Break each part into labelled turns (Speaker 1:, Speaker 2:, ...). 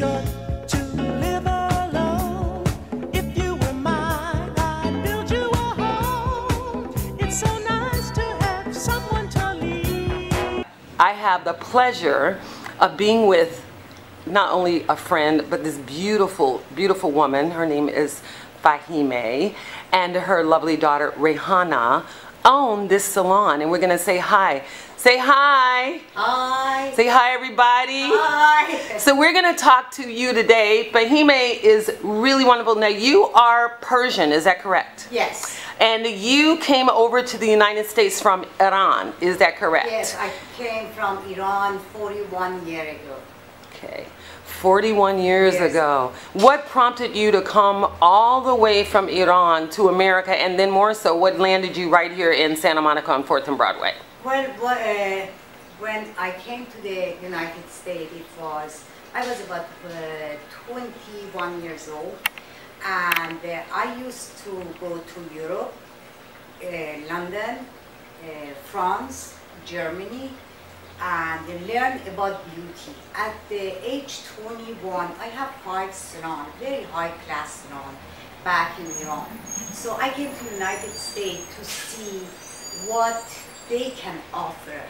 Speaker 1: short to live alone. If you were mine, I'd build you a home. It's so nice to have someone to lead.
Speaker 2: I have the pleasure of being with not only a friend, but this beautiful, beautiful woman. Her name is Fahimeh, and her lovely daughter Reyhaneh own this salon, and we're gonna say hi. Say hi.
Speaker 3: Hi.
Speaker 2: Say hi, everybody.
Speaker 3: Hi.
Speaker 2: So we're gonna talk to you today. Fahimeh is really wonderful. Now you are Persian, is that correct?
Speaker 3: Yes.
Speaker 2: And you came over to the United States from Iran, is that correct?
Speaker 3: Yes, I came from Iran 41 years ago.
Speaker 2: Okay, 41 years ago. What prompted you to come all the way from Iran to America, and then more so, what landed you right here in Santa Monica on 4th and Broadway?
Speaker 3: Well, when I came to the United States, I was about 21 years old, and I used to go to Europe, London, France, Germany, and learn about beauty. At the age 21, I have 5 salons, very high-class salons back in Iran. So I came to the United States to see what they can offer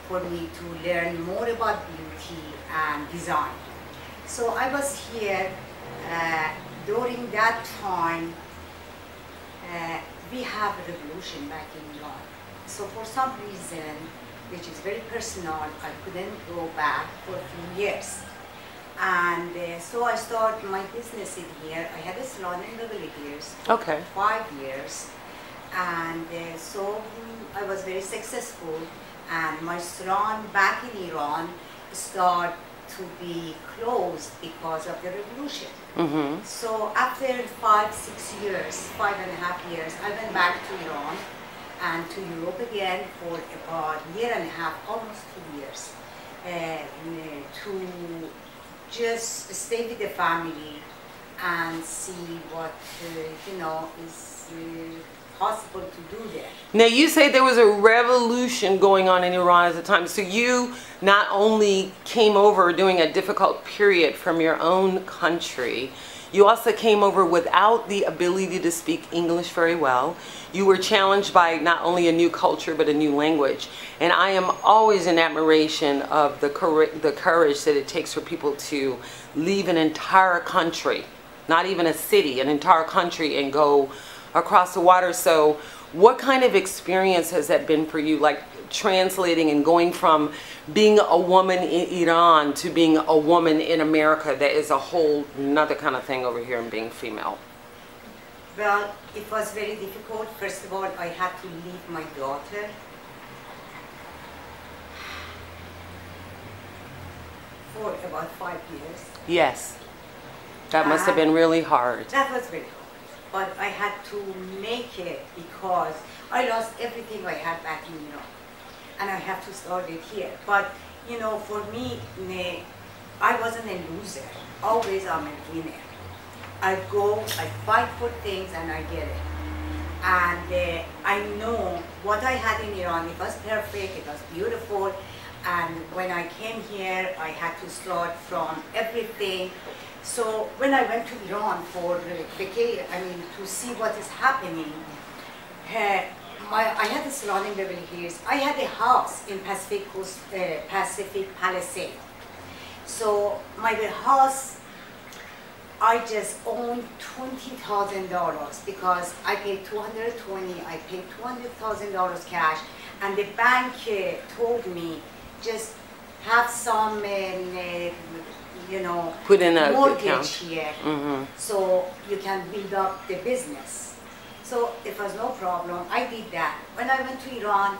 Speaker 3: for me to learn more about beauty and design. So I was here during that time. We have a revolution back in Iran. So for some reason, which is very personal, I couldn't go back for a few years. And so I started my business in here. I had a salon in Beverly Hills for 5 years. And so I was very successful. And my salon back in Iran started to be closed because of the revolution. So after 5-6 years, 5.5 years, I went back to Iran and to Europe again for about a year and a half, almost 2 years, to just stay with the family and see what is possible to do there.
Speaker 2: Now you say there was a revolution going on in Iran at the time, so you not only came over during a difficult period from your own country, you also came over without the ability to speak English very well. You were challenged by not only a new culture, but a new language. And I am always in admiration of the courage that it takes for people to leave an entire country, not even a city, an entire country, and go across the water. So what kind of experience has that been for you, like translating and going from being a woman in Iran to being a woman in America? That is a whole another kind of thing over here in being female.
Speaker 3: Well, it was very difficult. First of all, I had to leave my daughter. For about 5 years.
Speaker 2: Yes. That must have been really hard.
Speaker 3: That was very hard. But I had to make it because I lost everything I had back in Iran. And I have to start it here. But, for me, I wasn't a loser. Always I'm a winner. I go, I fight for things, and I get it. And I know what I had in Iran, it was perfect, it was beautiful. And when I came here, I had to start from everything. So when I went to Iran for vacation, to see what is happening, I had a salon in Beverly Hills. I had a house in Pacific Palisades. So my house, I just owned $20,000 because I paid $220,000. I paid $200,000 cash, and the bank told me just have some,
Speaker 2: put in a
Speaker 3: mortgage
Speaker 2: account
Speaker 3: here, so you can build up the business. So it was no problem. I did that. When I went to Iran,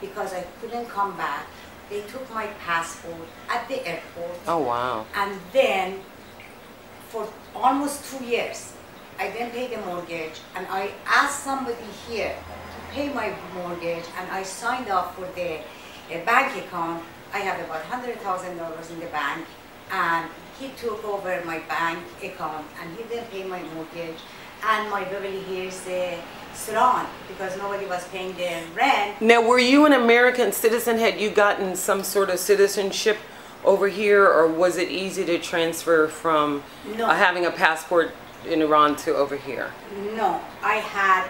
Speaker 3: because I couldn't come back, they took my passport at the airport.
Speaker 2: Oh, wow.
Speaker 3: And then for almost 2 years, I didn't pay the mortgage, and I asked somebody here to pay my mortgage, and I signed up for the bank account. I have about $100,000 in the bank, and he took over my bank account, and he didn't pay my mortgage and my Beverly Hills salon because nobody was paying the rent.
Speaker 2: Now, were you an American citizen? Had you gotten some sort of citizenship over here, or was it easy to transfer from
Speaker 3: No.
Speaker 2: having a passport in Iran to over here?
Speaker 3: No, I had,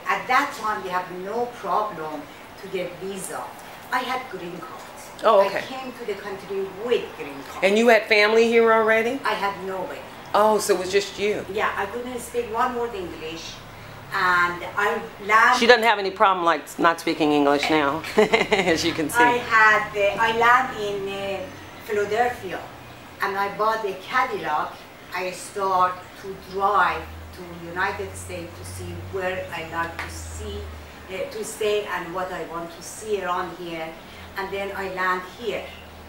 Speaker 3: at that time, we have no problem to get visa. I had green card.
Speaker 2: Oh, okay.
Speaker 3: I came to the country with green card.
Speaker 2: And you had family here already?
Speaker 3: I had nobody.
Speaker 2: Oh, so it was just you.
Speaker 3: Yeah, I couldn't speak one word English. And I landed...
Speaker 2: She doesn't have any problem like not speaking English now, as you can see.
Speaker 3: I landed in Philadelphia, and I bought a Cadillac. I start to drive to United States to see where I like to see, to stay, and what I want to see around here. And then I land here.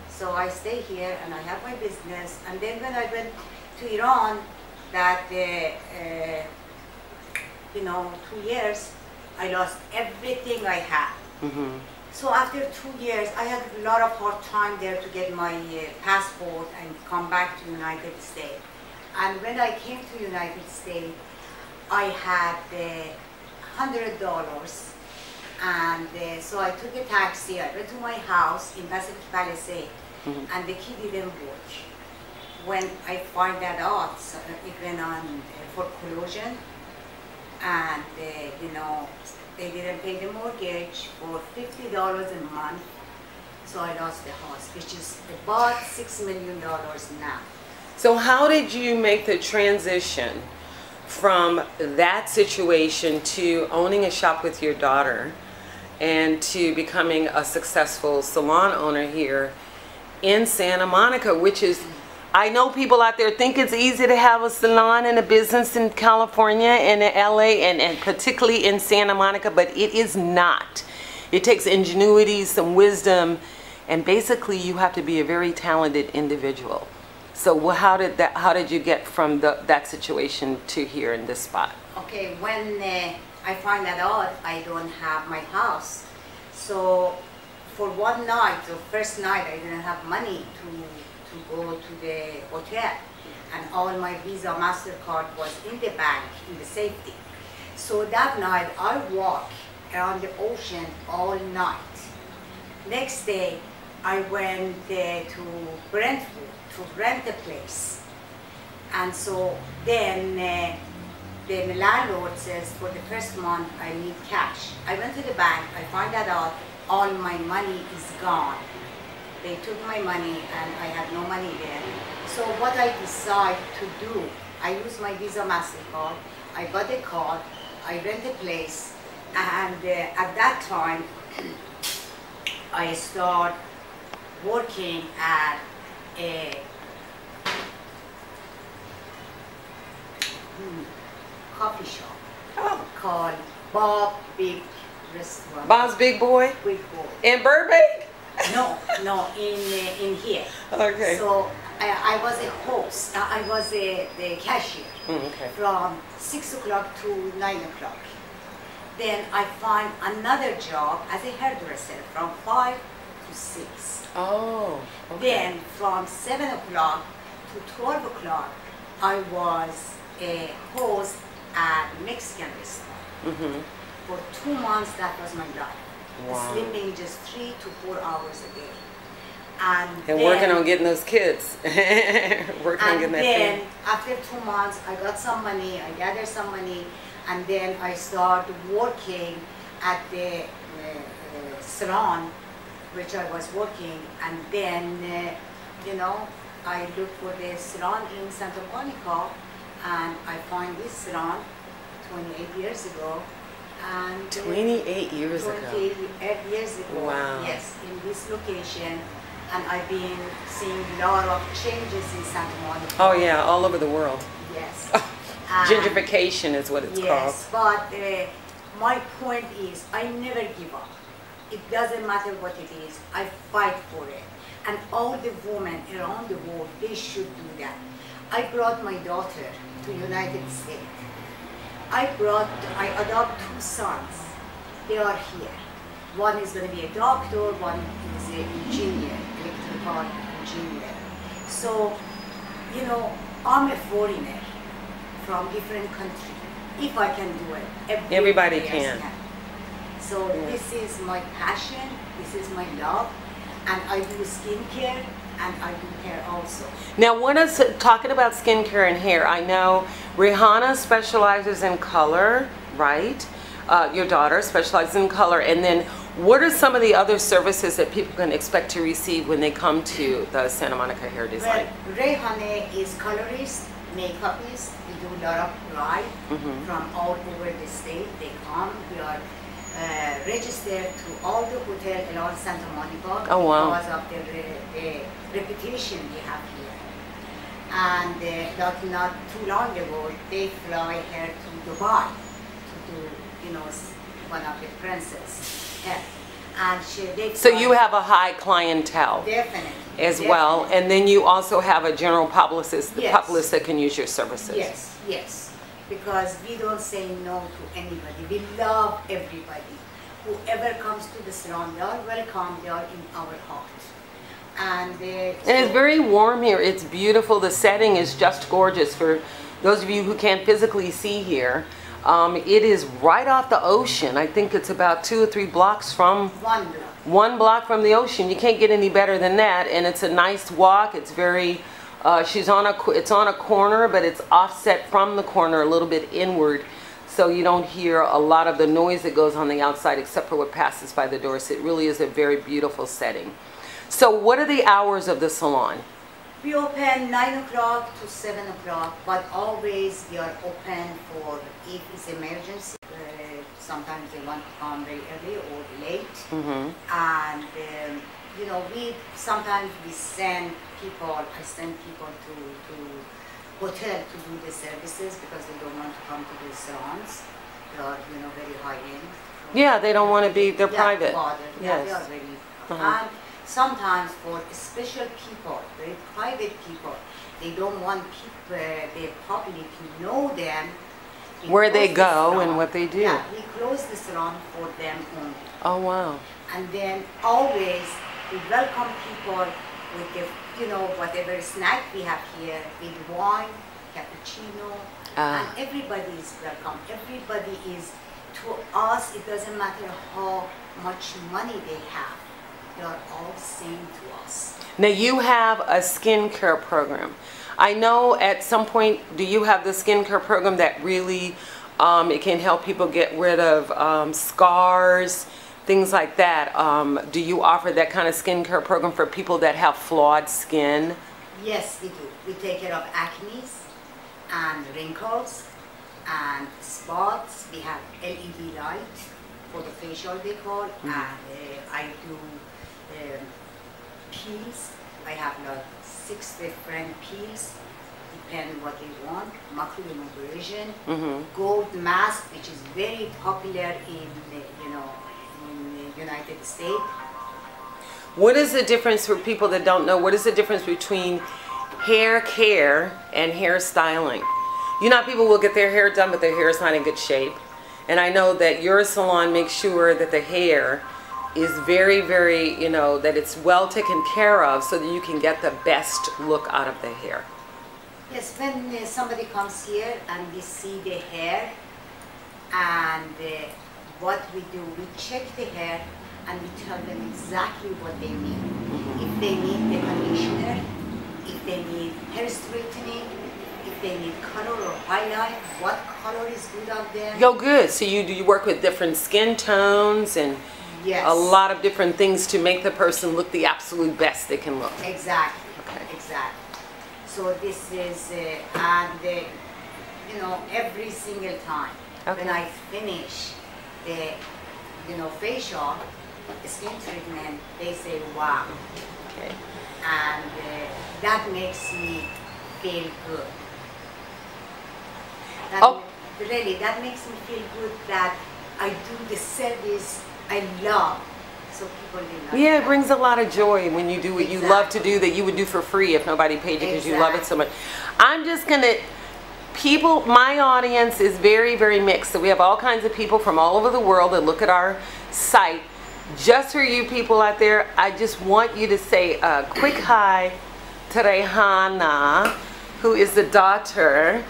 Speaker 3: So I stay here, and I have my business. And then when I went to Iran, that 2 years, I lost everything I had.
Speaker 2: Mm-hmm.
Speaker 3: So after 2 years, I had a lot of hard time there to get my passport and come back to United States. And when I came to United States, I had $100. And so I took a taxi, I went to my house in Pacific Palisades, and the key didn't work. When I find that out, so it went on foreclosure, and they didn't pay the mortgage for $50 a month, so I lost the house, which is about $6 million now.
Speaker 2: So how did you make the transition from that situation to owning a shop with your daughter and to becoming a successful salon owner here in Santa Monica, which is, I know people out there think it's easy to have a salon and a business in California and in LA and particularly in Santa Monica, but it is not. It takes ingenuity, some wisdom, and basically you have to be a very talented individual. So how did you get from that situation to here in this spot?
Speaker 3: Okay, when I find that out, I don't have my house. So for one night, the first night, I didn't have money to go to the hotel. And all my Visa, MasterCard was in the bank, in the safety. So that night, I walked around the ocean all night. Next day, I went to Brentwood to rent a place. And so then the landlord says, for the first month, I need cash. I went to the bank, I found that out, all my money is gone. They took my money and I had no money there. So what I decided to do, I used my Visa MasterCard, I got a card, I rent a place, and at that time, I started working at a coffee shop called Bob Big Restaurant.
Speaker 2: Bob's Big Boy?
Speaker 3: Big Boy.
Speaker 2: In Burbank?
Speaker 3: No, in here.
Speaker 2: Okay.
Speaker 3: So I was a host. I was the cashier
Speaker 2: Okay.
Speaker 3: from 6 o'clock to 9 o'clock. Then I find another job as a hairdresser from 5 to 6.
Speaker 2: Oh, okay.
Speaker 3: Then from 7 o'clock to 12 o'clock, I was a host at Mexican restaurant. For 2 months, that was my life.
Speaker 2: Wow.
Speaker 3: Sleeping just 3 to 4 hours a day. And
Speaker 2: And
Speaker 3: then,
Speaker 2: working on getting those kids. Working on getting that
Speaker 3: then
Speaker 2: thing.
Speaker 3: after 2 months, I got some money, I gathered some money, and then I started working at the salon, which I was working, and then, I looked for the salon in Santa Monica, and I found this salon 28 years ago. And
Speaker 2: 28 years ago.
Speaker 3: 28 years ago.
Speaker 2: Wow.
Speaker 3: Yes, in this location. And I've been seeing a lot of changes in Santa Monica.
Speaker 2: Oh yeah, all over the world.
Speaker 3: Yes.
Speaker 2: Gentrification is what it's
Speaker 3: yes, but my point is, I never give up. It doesn't matter what it is, I fight for it. And all the women around the world, they should do that. I brought my daughter to United States. I adopt 2 sons. They are here. One is going to be a doctor, one is an engineer, electrical engineer. So, I'm a foreigner from different country. If I can do it,
Speaker 2: Everybody
Speaker 3: else
Speaker 2: can.
Speaker 3: So this is my passion, this is my love, and I do skincare, and I do hair also.
Speaker 2: Now, what is talking about skincare and hair? I know Reyhaneh specializes in color, right? Your daughter specializes in color, and then what are some of the other services that people can expect to receive when they come to the Santa Monica Hair Design?
Speaker 3: Well, Reyhaneh is colorist, makeupist. We do a lot of ride from all over the state. They come. We are registered to all the hotels around Santa Monica because of the reputation we have here. And not too long ago, they fly her to Dubai to do, you know, one of the princess hair. And
Speaker 2: so you have a high clientele.
Speaker 3: Definitely.
Speaker 2: As well, and then you also have a general publicist,
Speaker 3: Yes.
Speaker 2: publicist that can use your services.
Speaker 3: Yes, yes. Because we don't say no to anybody. We love everybody. Whoever comes to the salon, they are welcome. They are in our heart. And
Speaker 2: it's very warm here. It's beautiful. The setting is just gorgeous. For those of you who can't physically see here, it is right off the ocean. I think it's about 2 or 3 blocks from
Speaker 3: 1 block.
Speaker 2: 1 block from the ocean. You can't get any better than that. And it's a nice walk. It's very it's on a corner, but it's offset from the corner a little bit inward, so you don't hear a lot of the noise that goes on the outside except for what passes by the door. So it really is a very beautiful setting. So what are the hours of the salon?
Speaker 3: We open 9 o'clock to 7 o'clock, but always we are open for if it's emergency. Sometimes they want to come very early or late. And you know, sometimes we send people, I send people to hotel to do the services because they don't want to come to the salons. They are, you know, very high end.
Speaker 2: Yeah, they don't want to be, they're private.
Speaker 3: Yeah, they are very and sometimes for special people, very private people, they don't want people, the public to know them.
Speaker 2: Where they go and what they do.
Speaker 3: Yeah, we close the salon for them only.
Speaker 2: Oh, wow.
Speaker 3: And then always we welcome people with the, you know, whatever snack we have here, with wine, cappuccino, and everybody is welcome. Everybody is, to us, it doesn't matter how much money they have. They are all the same to us.
Speaker 2: Now you have a skincare program. I know at some point, do you have the skincare program that really, it can help people get rid of scars, things like that. Do you offer that kind of skincare program for people that have flawed skin?
Speaker 3: Yes, we do. We take care of acne and wrinkles and spots. We have LED light for the facial decor, and I do peels. I have like 6 different peels, depending what they want. Macrodermabrasion, gold mask, which is very popular in the United States.
Speaker 2: What is the difference for people that don't know? What is the difference between hair care and hair styling? You know, people will get their hair done, but their hair is not in good shape. And I know that your salon makes sure that the hair is very, very, you know, that it's well taken care of so that you can get the best look out of the hair.
Speaker 3: Yes, when somebody comes here and we see the hair and what we do, we check the hair and we tell them exactly what they need. If they need the conditioner, if they need hair straightening, if they need color or highlight, what color is good on them.
Speaker 2: Yo, good. So you work with different skin tones and
Speaker 3: yes,
Speaker 2: a lot of different things to make the person look the absolute best they can look.
Speaker 3: Exactly.
Speaker 2: Okay.
Speaker 3: Exactly. So this is, you know, every single time when I finish the, you know, facial skin treatment, they say, wow.
Speaker 2: Okay.
Speaker 3: And that makes me feel good. Really, that makes me feel good that I do the service I love. So people love
Speaker 2: Yeah, it brings a lot of joy when you do what you love to do that you would do for free if nobody paid you because you love it so much. I'm just gonna, my audience is very, very mixed. So we have all kinds of people from all over the world that look at our site. Just for you people out there, I just want you to say a quick hi to Reyhaneh, who is the daughter.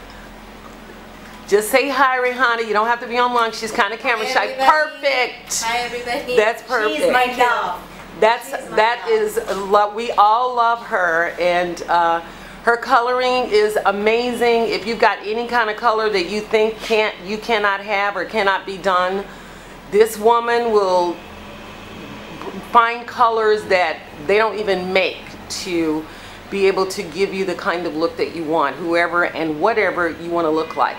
Speaker 2: Just say hi, Reyhaneh. You don't have to be on long. She's kind of camera shy. Perfect.
Speaker 4: Hi, everybody.
Speaker 2: That's perfect.
Speaker 3: She's my love.
Speaker 2: We all love her, and her coloring is amazing. If you've got any kind of color that you think you cannot have or cannot be done, this woman will find colors that they don't even make to be able to give you the kind of look that you want, whoever and whatever you want to look like.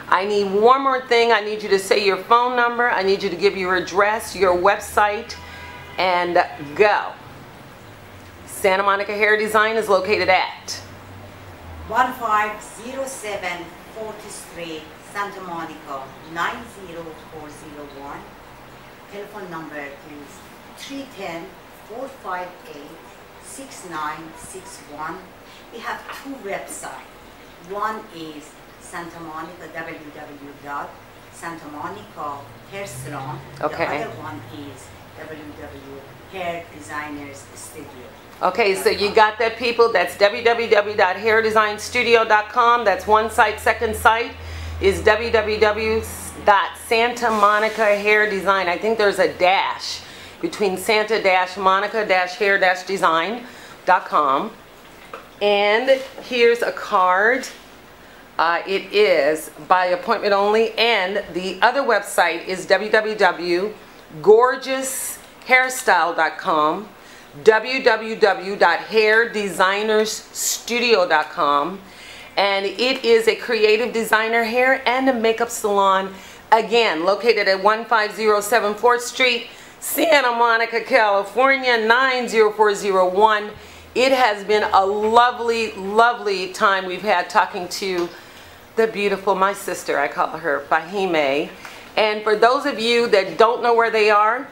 Speaker 2: I need one more thing. I need you to say your phone number. I need you to give your address, your website, and go. Santa Monica Hair Design is located at
Speaker 3: 1507 40th Street, Santa Monica 90401. Telephone number is 310-458-6961. We have two websites. One is Santa Monica, www.santamonica.hairsalon.
Speaker 2: Okay.
Speaker 3: The other one is www.hairdesignersstudio.
Speaker 2: Okay, so you got that, people. That's www.hairdesignstudio.com. That's one site. Second site is www.santamonicahairdesign. I think there's a dash between santa-monica-hair-design.com. And here's a card. It is by appointment only, and the other website is www.gorgeoushairstyle.com, www.hairdesignersstudio.com, and it is a creative designer hair and makeup salon, again located at 1507 4th Street, Santa Monica, California 90401. It has been a lovely, lovely time we've had talking to the beautiful, my sister, I call her Fahimeh. And for those of you that don't know where they are,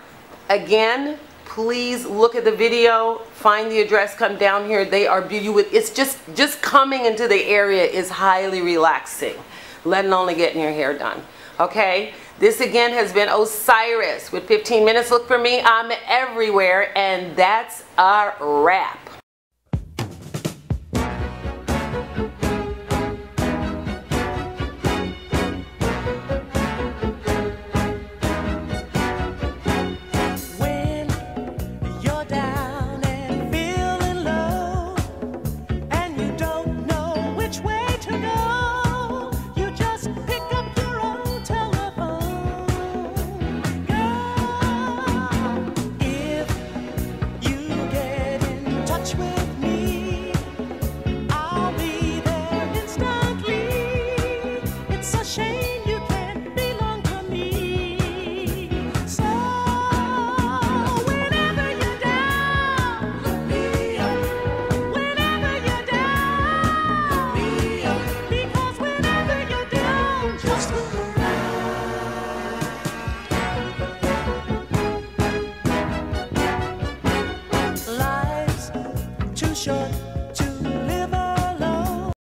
Speaker 2: again, please look at the video, find the address, come down here. They are beautiful. It's just coming into the area is highly relaxing, let alone getting your hair done. Okay, this again has been Osiris with 15 Minutes. Look for me, I'm everywhere, and that's our wrap.